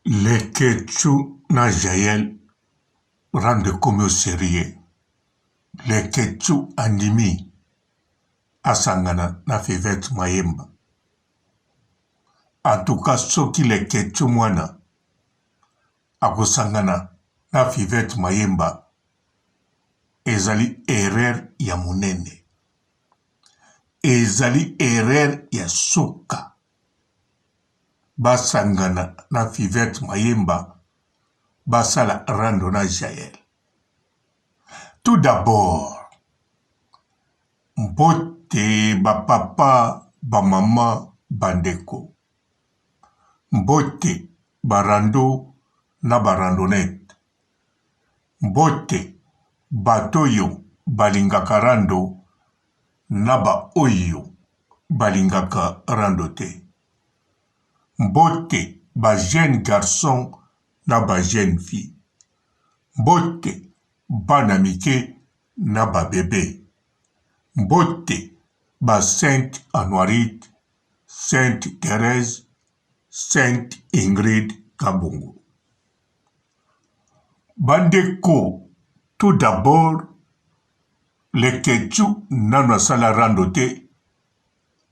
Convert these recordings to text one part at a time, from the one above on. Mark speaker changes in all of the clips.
Speaker 1: Les Ketchou na Jaël rendent comme au sérieux. Les Ketchou andimi asangana na Fivet Mayemba. En tout cas, ceux qui les Ketchou mwana akosangana na Fivet Mayemba ezali erreur ya munene. Ezali erreur ya suka. Basangana na Fivet Mayemba basala rando na Jaël. Tout d'abord, mbote ba papa, ba mama, bandeko. Mbote barando na barandonette. Mbote batoyo balingaka rando na ba oyo balingaka rando te. Mbote ba jeune garçon na ba jeune fille. Mbote bana mike na ba bébé. Mbote ba Sainte Anoirite, Sainte Thérèse, Sainte Ingrid Kabongo. Bandeko, tout d'abord, les Ketchou nano sala randote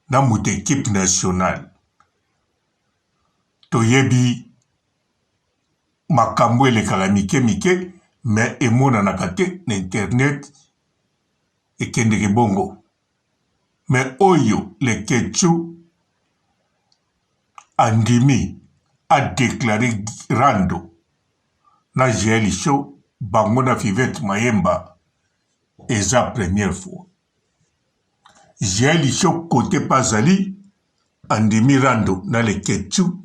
Speaker 1: na moute équipe nationale. Toyebi makambo elekala mike mais emona nakate na internet ekendeke bongo. Mais oyo les Ketchou andimi a déclaré rando na Jaël Show bango na Fivet Mayemba eza première fois. Jaël Show côté Pazali andimi rando na les Ketchou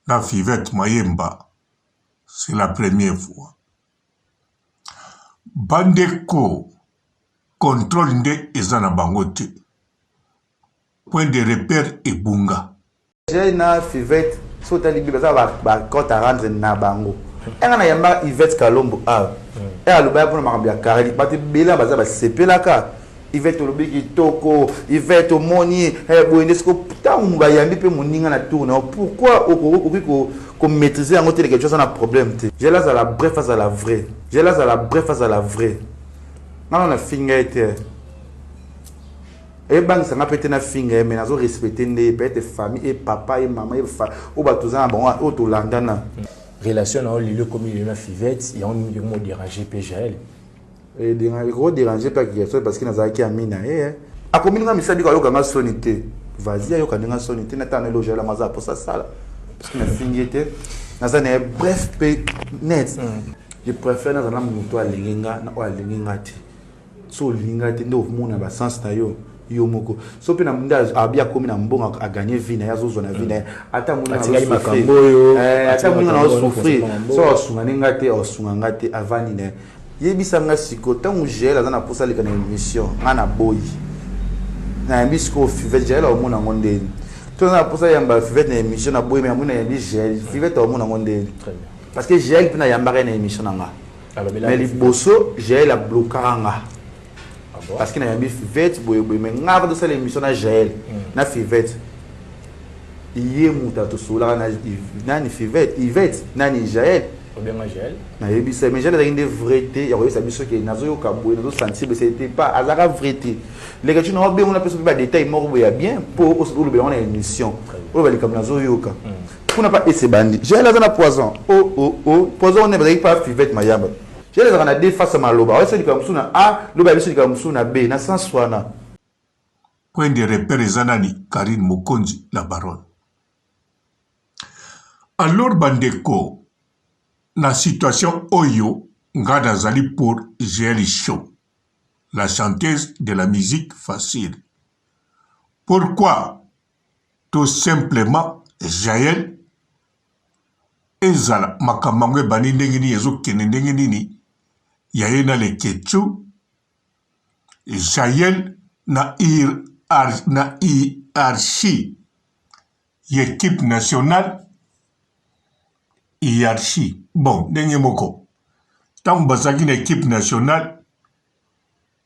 Speaker 1: na Fivet Mayemba. C'est la première fois. Bandeko, contrôle nde ezana bangote. Point de repère et bunga.
Speaker 2: J'ai na Fivet, sota libi baza ba kota rendre na bango. Engana yamba Yvette Kalombo a. E aluba pour makambia karali, bati bela baza ba sepelaka. Yvette olobiki toko, Yvette omoni, boyenesko putain muba yambi pe moninga na tourne. Pourquoi qu'on maîtriser en côté quelque chose on a problème. J'ai là à la bref face à la vraie. J'ai là à la bref face à la vraie. Non on a finger été. Et banque ça m'a pété na finger mais nazo respecter les peut-être famille et papa et maman et au batoza bon au to landana.
Speaker 3: Relation na lilo comme il na Fivet, il y a un mot dérangé PGL.
Speaker 2: Et gros déranger pas quelque chose parce qu'il n'a qui amina eh. A combien nga misali ko yoka nga sonité. Vas-y yoka nga sonité na tane loger la maza pour ça ça. Parce que na finger était na na bref net. Je préfère na na muto alinga na o alinga ti. So linga ti ndo mona ba sens na yo. Yomoko so pe na munda abia komi na mbonga a gagner vie na yazo na vie na ata muna
Speaker 3: atinga makambo yo
Speaker 2: ata muna na souffrir so osunga ngate osunga ngate avani ne yebisa nga siko tangu gel azana posa leka na émission ana boy na bisco Fivet gel o muna ngonde to na posa yamba Fivet na émission na boy mais muna yambi gel Fivet o muna ngonde parce que gel pina yamba na émission nga mais liboso gel a bloqué nga. Parce qu'il y a un Fivet, mais on de ça l'émission na Jaël, na Fivet. Il y a muta to sola na ni Fivet, Fivet na ni Jaël.
Speaker 3: Bien Jaël.
Speaker 2: Na yebi ça mais Jaël a une vérité, il y a eu ça biso que nazo yo kabou, nazo sentir mais c'était pas azara vérité. Les gars tu n'as pas on a personne pas détail mort bien pour on a une émission. On va les comme nazo yo ka. On n'a pas essayer bandi. Jaël a un poison. Oh, poison on n'est pas Fivet Mayamba. J'ai les gens deux faces à maloba. C'est comme ça. A, loba c'est comme ça. B, na sans soina.
Speaker 1: Point de repère zanani Karine Mokonzi la baronne. Alors bandeko na situation oyo ngada zali pour Jaël Show, la chanteuse de la musique facile. Pourquoi? Tout simplement Jaël ezala makamangwe bani ndengini yezo kene ndengini ni yaena le Ketchou Jaël na hiérarchie l'équipe nationale hiérarchie bon ndenge moko tant bazaki na équipe nationale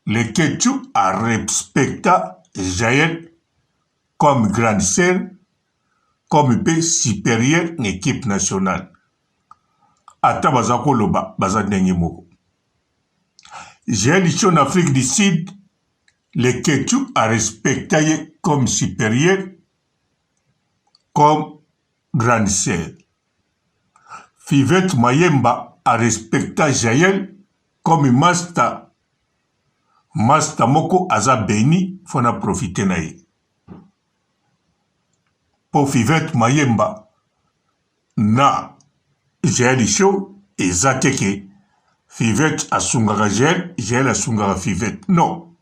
Speaker 1: le Ketchou a respecté Jaël comme grande sœur comme pe supérieur en équipe nationale. Ata baza koloba baza ndenge moko. J'ai dit en Afrique du Sud, le Ketu a respecté comme supérieur, comme grande sœur. Fivette Mayemba a respecté Jaël comme master. Master moko aza béni, fona profiter na ye. Pour Fivette Mayemba, na Jaël Show, ezateke. Fivette asungaka Jaël, Jaël asungaka Fivette. Non.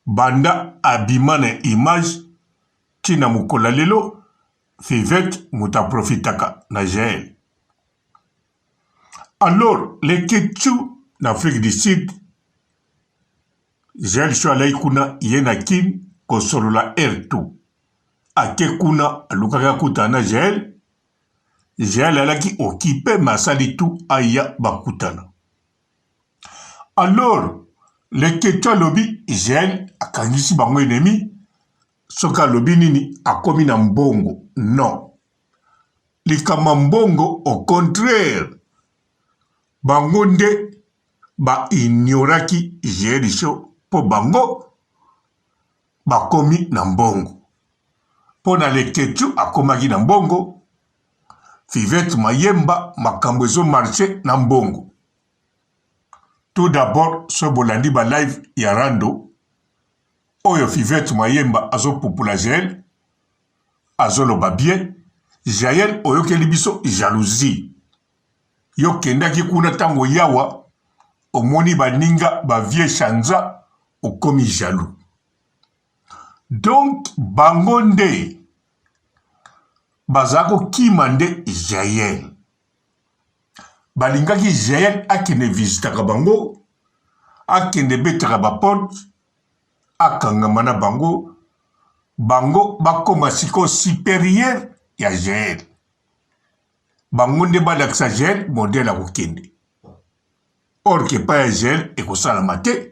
Speaker 1: Banda abimane image, tina mukola lelo, Fivette muta profitaka na Jaël. Alors, les Ketu d'Afrique du Sud, Jaël Show alai kuna yena kin kosolola R2. Ake kuna alukaka kutana Jaël, Jaël alaki occupé masali tout aya bakutana. Alors, les Ketu lobby, Jaël akangisi bango ennemi, soka lobby nini akomi na mbongo. Non. Likama mbongo, au contraire, bango nde ba ignoraki Jaël Show po bango bakomi na mbongo. Po na le Ketu akomaki na mbongo, Fivette Mayemba makambo ezo marché na mbongo. Tout d'abord, ce bolandi ba live ya Rando, oyo Fivette Mayemba azo popula Jaël, azo loba bien, Jaël oyo keli biso jalousie. Yo kendaki kuna tango yawa, omoni baninga ba vie chanza, okomi jaloux. Donc, bangonde, bazako kimande Jaël. Balingaki Jaël akene visitaka bango, akene betaka baporte, akangamana bango, bango bakoma siko supérieur ya Jaël. Bango nde balakisa Jaël modèle a kokende. Or ke pa ya Jaël ekosalama te.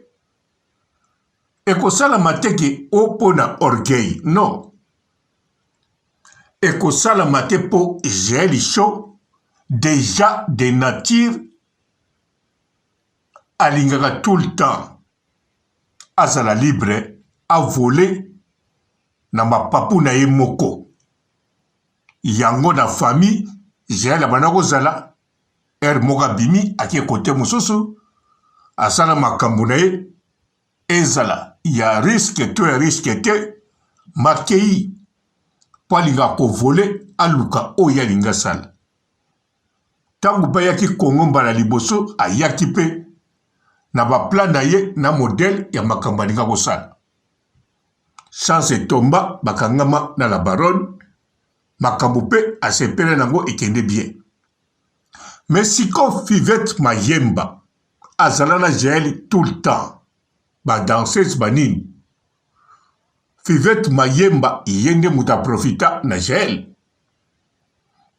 Speaker 1: Ekosalama te ke opona orgueil. Non. Ekosalama te po Jaël Show déjà de nature alingaka tout le temps azala libre a voler na mapapu na ye moko. Yango na famille Jaël abanako zala moka bimi ake kote mususu asala makambo na ye ezala ya risque te makei po alinga ko voler aluka oyo alinga sala. Tangu bayaki Kongo mbala liboso ayaki pe na ba plan na ye na modèle ya makambo alinga kosala. Chance tomba bakangama na la baronne makambo pe asepele nango ekende bien. Mais siko Fivette Mayemba azala na Jaël tout le temps ba danseuse banini. Fivette Mayemba yende muta profita na Jaël.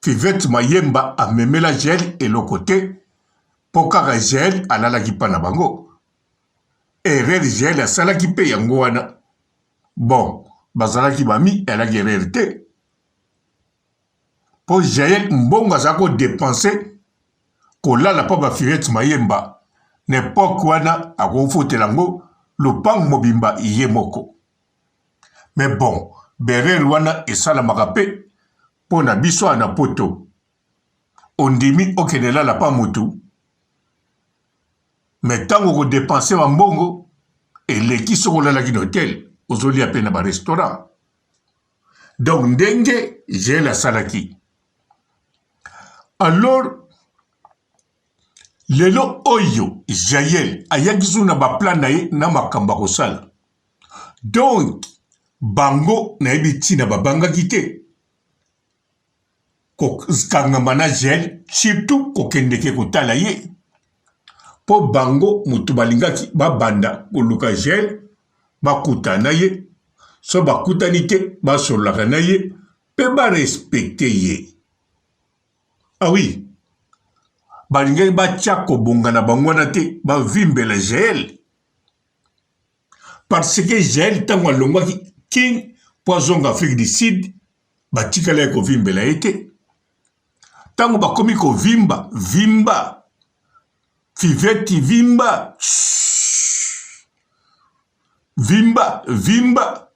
Speaker 1: Fivette Mayemba a memela Jaël et le côté pour kaka Jaël alalaki pa na bango. Erreur Jaël asalaki pe yango wana. Bon, bazalaki bami elaki erreur te. Pour Jaël mbongo azako dépenser kolala pa ba Fivette Mayemba n'époque wana akofotelango lopang mobimba iye moko. Mais bon, berel wana esalamaka pe pona biso ana poto. Ondimi okenela la pa mutu. Mais tango ko dépenser wa mbongo eleki sokola la hotel ozoli ape na ba restaurant. Donc ndenge j'ai la salaki. Alors lelo oyo Jaël ayakizu na ba plan na ye na makamba kosala. Donc bango na ebiti na babanga kite. Kangambana Jaël surtout kokendeke kotala ye. Po bango mutu balingaki babanda koluka Jaël bakuta na ye. So bakutani te basolaka na ye pe ba respecte ye. Ah oui. Balingaki batia kobonga na bango na te ba vimbela Jaël. Parce que Jaël tango alongwaki king poison Afrique du Sud batikala ya kovimbela ye te. Ntango bakomi kovimba vimba Fiveti vimba vimba vimba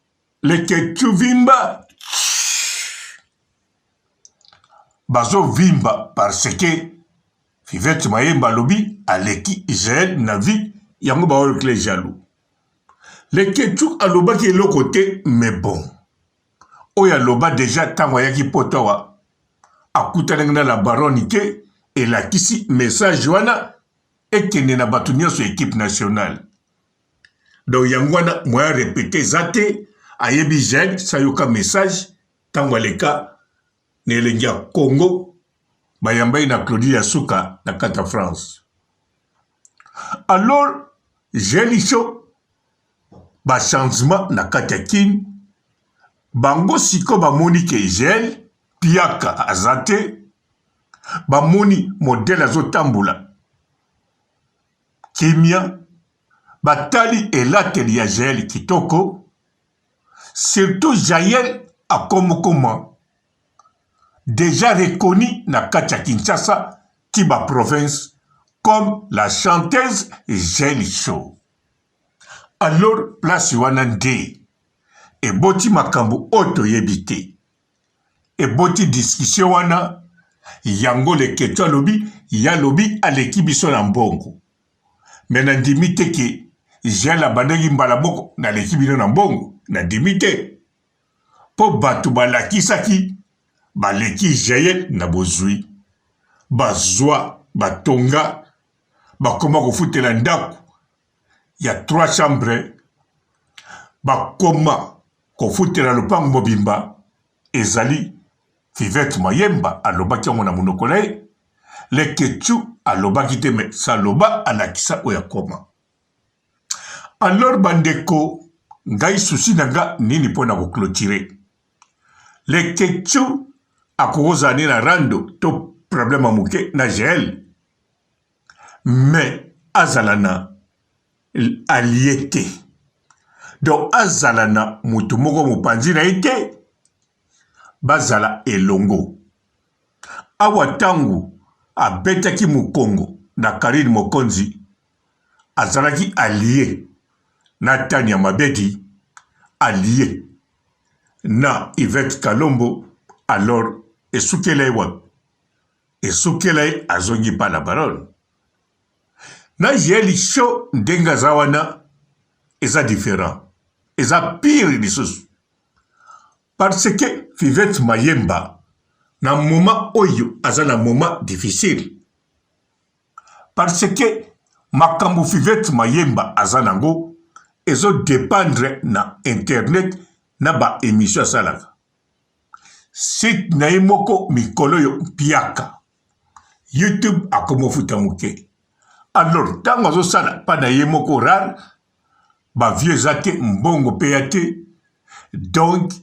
Speaker 1: Leketu vimba bazo vimba parce que Fiveti Mayemba lobi aleki Israël na vi yango baoyo kle jaloux. Leketu aloba ki eloko te mais bon oyo aloba déjà ntango ayaki potowa akutanaki na la baroni ke elakisi message wana ekende na bato nyonso équipe nationale. Donc yango wana moya répété eza te ayebi Israël sayoka message ntango aleka na elengi ya Congo bayambai na Claudie Yasuka na kata France. Alors Jelicho ba changement na kati ya Kin bango siko bamoni ke Israël piaka azate bamoni modèle azotambula kimia batali elateli ya Jael kitoko surtout Jael akomokoma déjà reconnu na kati ya Kinshasa Tiba province comme la chanteuse Jelicho. Alors place wana nde eboti makambo oto yebite eboti discussion wana yango Leketu alobi ya lobi aleki biso na mbongo mais na ndimi te ke Jael abandaki mbala moko na leki bino na mbongo na ndimi te po bato balakisaki baleki Jael na bozwi bazwa batonga bakoma kofutela ndako ya 3 chambres bakoma kofutela lopango mobimba ezali Fiveti Mayemba alobaki yango na monoko na ye. Leketu alobaki te me saloba alakisa oya koma. Alors bandeko ngai susi nanga nini pona ko clôturer. Leketu akoza ni na rando to problème muke na Jael. Mais azalana allié. Donc azalana mutu moko mopanzi na ite bazala elongo. Awa tangu abetaki mukongo na Karine Mokonzi azalaki allié na Tania Mabedi allié na Yvette Kalombo. Alors esukele wa esukele azongi pa la parole na Jelicho ndenga zawana eza différent eza pire lisusu parce que Fiveti Mayemba na moment oyo aza na moment difficile parce que makambo Fiveti Mayemba aza nango ezo dépendre na internet na ba émission salaka site na yemoko mikolo yo piaka YouTube akomofuta muke. Alors tango azo sala pa na yemoko rare ba vieux zate mbongo peyate donc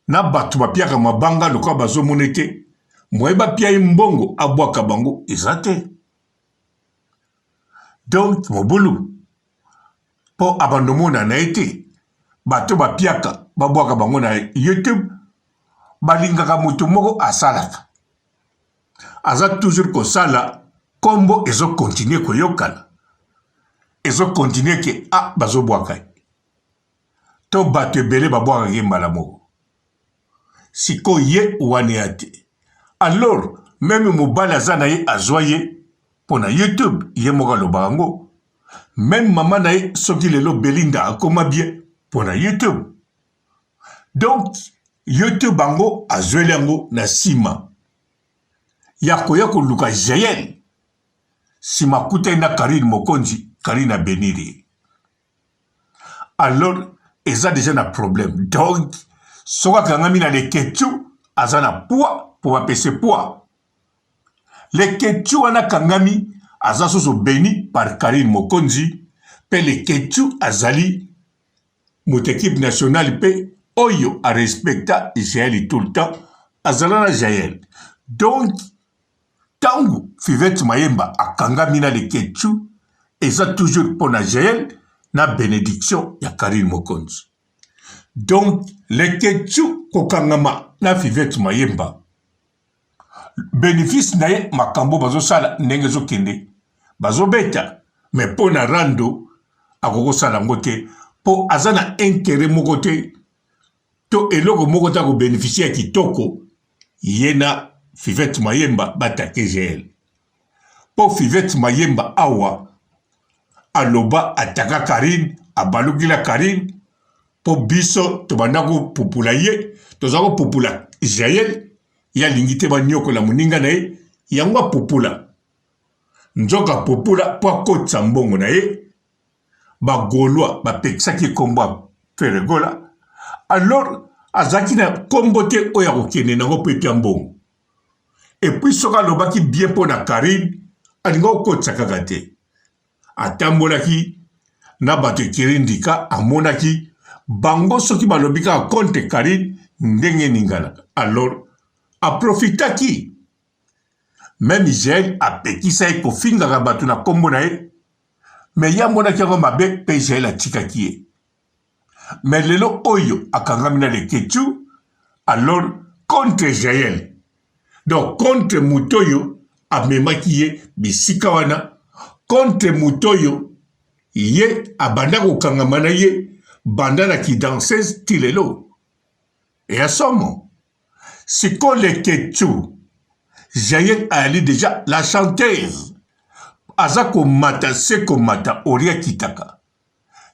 Speaker 1: na batu ba piaka mabanga lokwa bazo monete moyeba pia mbongo abwaka bango ezate. Donc mobulu po abandomona na ete bato ba piaka babwaka bango na YouTube balingaka mutu moko asalaka aza toujours kosala kombo ezo continuer koyokana ezo continuer ke bazo bwaka to bato ebele babwaka ke mbala moko siko ye wane ate. Alors même mobali aza na ye azwa ye pona YouTube ye moko alobaka ngo même mama na ye soki lelo Belinda akoma bien pona YouTube. Donc YouTube bango azweli yango na sima ya koya koluka Jael sima kuta na Karine Mokonzi Karine Beniri. Alors eza déjà na problème. Donc soka kangami na Leketu aza na poids pour apese poids. Leketu wana kangami aza soso béni par Karine Mokonzi pe Leketu azali moto équipe nationale pe oyo a respecta Jael tout le temps azalana Jael. Donc tangu Fiveti Mayemba akangami na Leketu eza toujours pona Jael na bénédiction ya Karine Mokonzi. Donc Leketu kokangama na Fivette Mayemba bénéfice na ye makambo bazosala ndenge ezokende bazobeta mais mpo na Rando akokosala yango te mpo aza na intérêt moko te to eloko moko te akobénéficie ya kitoko ye na Fivette Mayemba batake GL mpo Fivette Mayemba awa aloba ataka Karine abalukila Karine mpo biso tobanda kopupula ye toza kopupula Jael ya lingi te banyokola moninga na ye yango apupula nzoka popula mpo akotisa mbongo na ye bagolwa bapekisaki kombo ya Feregola alors azalaki na kombo te oyo akokende nango mpo epia mbongo epuis soki alobaki bien mpo na Karine alinga kokotisa kaka te atambolaki na bato ekiri ndika amonaki bango soki balobi kaka konte Karine ndenge eninganaka alors aprofitaki même Jael apekisa ye kofingaka bato na kombo na ye me ye amonaki yango mabe mpe Jael atikaki ye me lelo oyo akangami na Leketu alors contre Jael donc contre moto oyo amemaki ye bisika wana contre moto oyo ye abanda kokangama na ye banda na kidanseuse ti lelo eya somo siko Leketu Jael ayali déjà la chanteuse aza komata se komata oria kitaka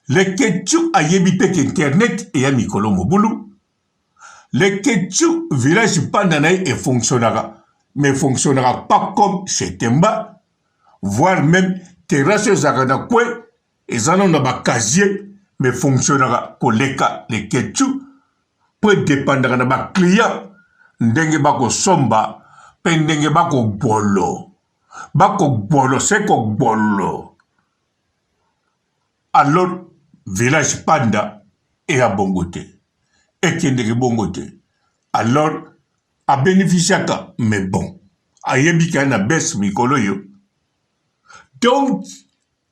Speaker 1: Leketu ayebi peke internet eya mikolo mobulu Leketu village panda na ye efonctionnaka mais fonctionnera pas comme chez Temba voire même terrasse ezalaka na kwe eza nano na bacasier mais fonctionnera koleka Leketu mpo edepandaka na baclient ndenge bakosomba mpe ndenge bakobolo se kobolo alors village panda eya bongo te ekendeki bongo te alors abénéficiaka mais bon ayebi kaya na bese mikolo yo donc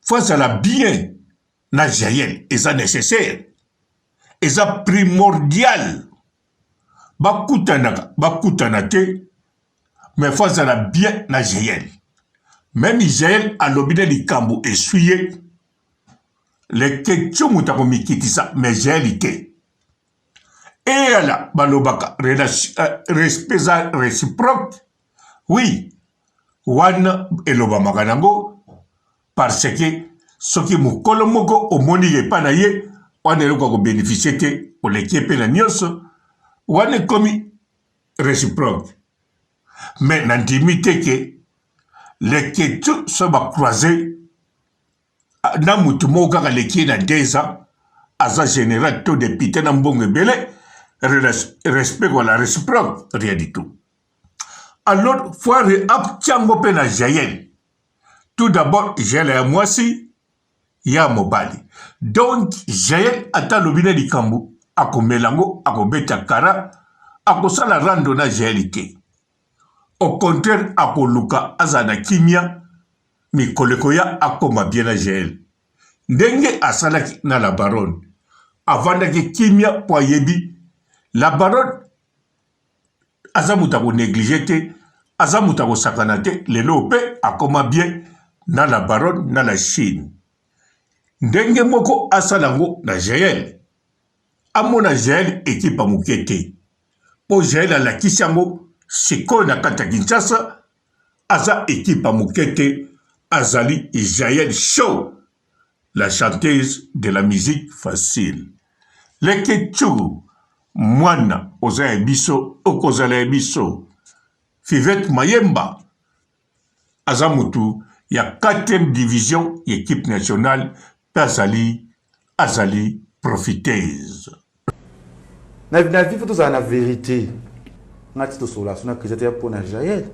Speaker 1: faut azala bien na Jael eza nécessaire eza primordial bakutana te mais faut azala bien na Jael même Jael alobi na likambo essuye Leketu moto akomikitisa mais Jael te eyala balobaka respect za réciproque oui wana elobamaka nango parce que soki mokolo moko omoni epa na ye wana eloko akobénéficie te oleki mpe na nyonso wana ekomi réciproque mais nandimi te ke Leketu so bacroise na mutu moko kaka leki na 2 ans aza général to député na mbongo ebele respect wala réciproque rien du tout alors faut aptiango mpe na Jael tout d'abord Jael ya mwasi ya mobali donc Jael ata lobi na likambo akomelango akobeta kara akosala Rando na Jael te au contraire akoluka aza na kimia mikoleko ya akoma bien na Jael ndenge asalaki na la baronne avandaki kimia po ayebi la baronne aza mutu akonéglige te aza mutu akosakana te lelo mpe akoma bien na la baronne na la Chine ndenge moko asala yango na Jael amona Jael ekipa moke te mpo Jael alakisi yango sikoyo na kati ya Kinshasa aza ekipa moke te azali Jael Show la chanteuse de la musique facile Leketu mwana oza ya biso okozala ya biso Fivette Mayemba aza mutu ya 4e division équipe nationale pe azali profiteuse
Speaker 2: na vie faut tozala na vérité ngati tosola sona krizate ya mpo na Jael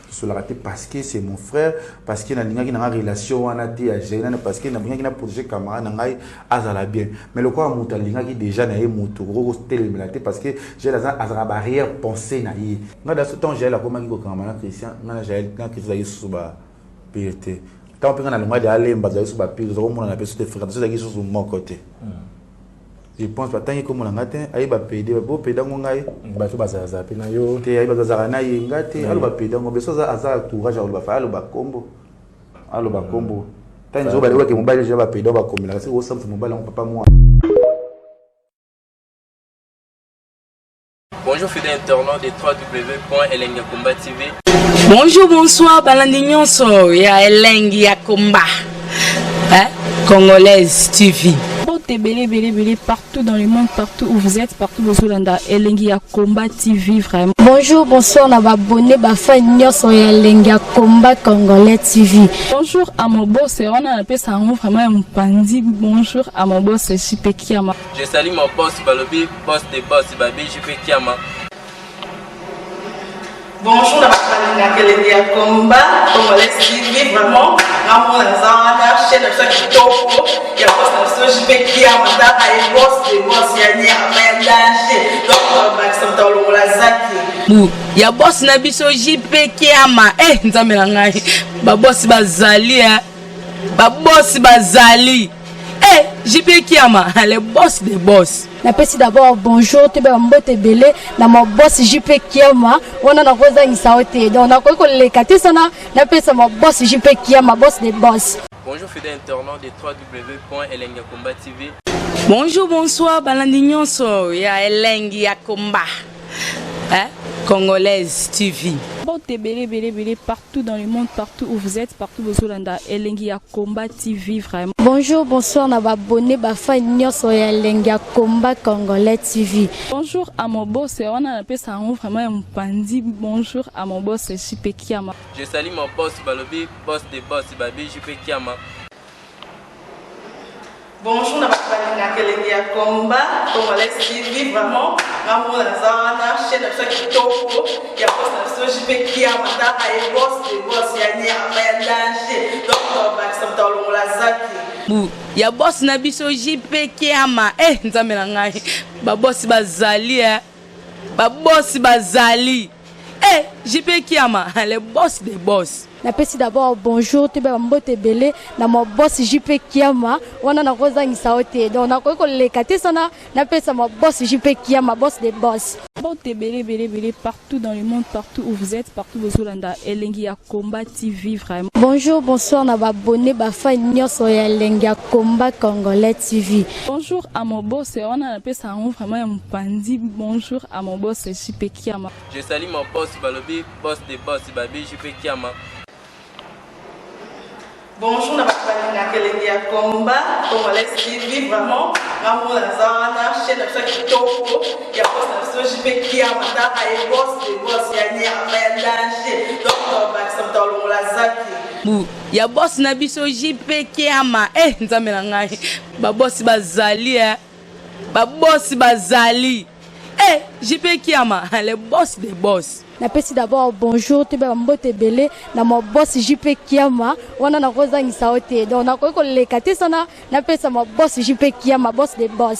Speaker 2: tosolaka te parce que c'est mon frère parce que nalingaki na nga relation wana te ya Jael parce que nabingaki na projet camarade na ngai azala bien mais lokola moto alingaki déjà na ye moto kokotelemela te parce que Jael azala barrière pensée na ye nga da ce temps Jael akomaki kokangama na Christian nga na Jael na Christian azalaki susu bapire te ntango mpe nga na lingaki de alemba azalaki susu bapire ozakomona na mpe so te fréquentation ezalaki susu moko te Je pense pas tant que comme on a gâté, aïe ba pédé, beau pédé on gagne.
Speaker 3: Bah tu vas zaza pena yo.
Speaker 2: Te aïe ba zaza na y gâté, allo ba pédé on besoin ça azar courage allo ba faire allo ba combo. Allo ba combo. Tant que je vais que mon bail je ba pédé ba combo là, c'est au centre mon bail on papa moi.
Speaker 4: Bonjour fidèles internautes de www.elengiakomba TV.
Speaker 5: Bonjour, bonsoir, balandi nyonso ya Elengi ya Komba. Congolaise TV.
Speaker 6: Belé partout dans le monde, partout où vous êtes, partout où vous êtes, Elengi ya Komba TV vraiment.
Speaker 7: Bonjour, bonsoir, na abonné bafa nyonso ya Elengi ya Komba Congolais TV.
Speaker 6: Bonjour à mon boss, on a appelé ça vraiment un pandi. Bonjour à mon boss, JP Kiama.
Speaker 4: Je salue mon boss Balobi, boss des boss Babi, JP Kiama.
Speaker 5: Bonjour, na Elengi ya Komba Congolais TV vraiment. Namo na zana chaîne de ça qui topo. Ya boss na JP Kiama, ta ay boss des boss ya ni amendage. Donc Maxime Tolo la zaki. Ya boss na biso JP Kiama. Nzambe na ngai. Ba boss bazali ba boss bazali. JP Kiama, le boss des boss.
Speaker 7: Napesi d'abord bonjour, te ba mbote belé na mon boss JP Kiama. On a rosa ngisaote. Donc na ko le kati sana napesa mon boss JP Kiama, boss des boss.
Speaker 4: Bonjour fidèles internautes de www.elengiakomba TV.
Speaker 5: Bonjour, bonsoir, balandi nyonso ya Elengi ya Komba. Congolaise TV.
Speaker 6: Belé partout dans le monde, partout où vous êtes, partout où vous êtes, Elengi ya Komba TV vraiment.
Speaker 7: Bonjour, bonsoir, na abonné bafa nyonso ya Elengi ya Komba Congolais TV.
Speaker 6: Bonjour à mon boss, on a appelé ça vraiment un pandi. Bonjour à mon boss, JP Kiama.
Speaker 4: Je salue mon boss Balobi, boss des boss Babi, JP Kiama.
Speaker 5: Bonjour, na Elengi ya Komba Congolais TV vraiment. Namo na zana chaîne de ça qui topo. Ya boss na JP Kiama, ta ay boss des boss ya ni amendage. Donc Maxime Tolo la zaki. Ya boss na biso JP Kiama. Nzambe na ngai. Ba boss bazali ba boss bazali. JP Kiama, le boss des boss.
Speaker 7: Napesi d'abord bonjour, te ba mbote belé na mon boss JP Kiama. On a rosa ngisaote. Donc na ko le kati sana napesa mon boss JP Kiama, boss des boss.
Speaker 6: Belé partout dans le monde, partout où vous êtes, partout où vous êtes, Elengi ya Komba TV vraiment.
Speaker 7: Bonjour, bonsoir, na abonné bafa nyonso ya Elengi ya Komba Congolais TV.
Speaker 6: Bonjour à mon boss, on a appelé ça vraiment un pandi. Bonjour à mon boss, JP Kiama.
Speaker 4: Je salue mon boss Balobi, boss des boss Babi, JP Kiama.
Speaker 5: Bonjour, na Elengi ya Komba Congolais TV vraiment. Namo na zana chaîne de ça qui topo. Ya boss na JP Kiama, ta ay boss des boss ya ni amendage. Donc Maxime Tolo la zaki. Ya boss na biso JP Kiama. Nzambe na ngai. Ba boss bazali ba boss bazali. JP Kiama, le boss des boss.
Speaker 7: Napesi d'abord bonjour, te ba mbote belé na mon boss JP Kiama. On a rosa ngisaote. Donc na ko le kati sana napesa mon boss JP Kiama, boss des boss.